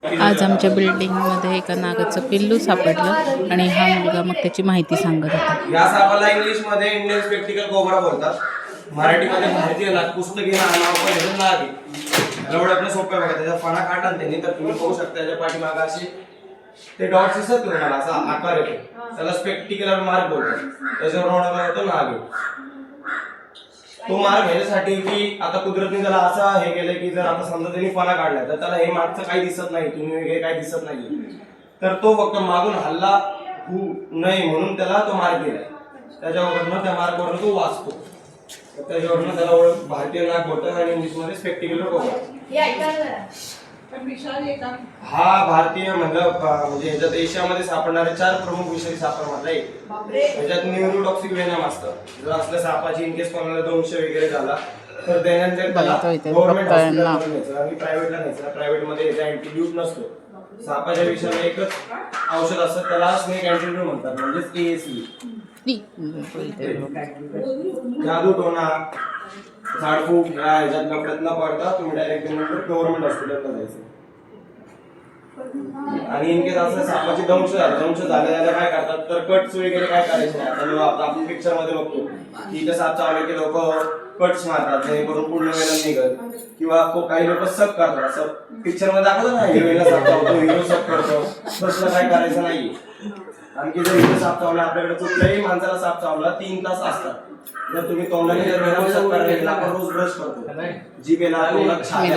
आज आमच्या बिल्डिंगमध्ये एका नागाचं पिल्लू सापडलं आणि हा मुलगा मग त्याची माहिती सांगत होता. या सापाला इंग्लिशमध्ये इंडियन स्पेक्टिकल कोबरा बोलतात. मराठीमध्ये भारतीय नाग पुस्तकी नाव पण नाग आहे. ओळखणं सोपं आहे बघा. त्याचा फणा काढला त्यांनी तर तुम्ही बघू शकता त्याच्या पाठीमागे असे ते डॉट्स दिसत तुम्हाला असा आकार येतो. त्याला स्पेक्टिकल मार्क बोलतात. त्याच्यावर ओळखला जातो नाग आहे. तो मार्ग घेण्यासाठी की आता कुदरतीने त्याला असा हे केलं की जर आता समजा त्यांनी फणा काढला तर त्याला हे मागचं काही दिसत नाही, तुम्ही वगैरे काही दिसत नाही, तर तो फक्त मागून हल्ला होऊ नये म्हणून त्याला तो मार्ग दिलाय. त्याच्यावरनं त्या मार्गवरनं तो वाचतो. त्याच्यावरनं त्याला ओळख भारतीय नाग बोलतात आणि इंग्लिशमध्ये स्पेक्टिक्युलर बोलतात. हा भारतीय म्हणजे ह्याच्यात एशियामध्ये सापडणारे 4 प्रमुख विषारी सापांमधला एक. ह्याच्यात न्यूरोटॉक्सिक वेनम असतं. जर असल्या सापाची इनकेस कोणाला दंश वगैरे झाला तर त्यानंतर त्याला गव्हर्नमेंट हॉस्पिटलमध्ये न्यायचं आणि प्रायव्हेटला न्यायचं. प्रायव्हेटमध्ये याचा अँटीड्यूट नसतो. सापाच्या विषयाला एकच औषध असतं, त्याला स्नेक अँटीड्यूट म्हणतात, म्हणजेच ASV. जादूटोणा झाडफूक ह्याच्यात लपड्यात न पडता तुम्ही डायरेक्ट गव्हर्नमेंट हॉस्पिटलला जायचं. आणि इनकेस असं सापाची दंश झाल्याला काय करतात तर कट्स वगैरे काय करायचे नाही. आता आपण पिक्चर मध्ये बघतो की इथे साप चावले की लोक कट्स मारतात जेणेकरून पूर्ण वेळेला निघत, किंवा काही लोक सक करतात. असं पिक्चर मध्ये दाखवतो ना, हिरोईनला साप चावतो, हिरो सक करतो, तसलं काय करायचं नाही. आणखी जर इथे साप चावला, आपल्याकडे कुठल्याही माणसाला साप चावला 3 तास असतात. जर तुम्ही तोंडाने जर सक करायला आपण रोज ब्रश करतो, जिभेला तोंडात छाती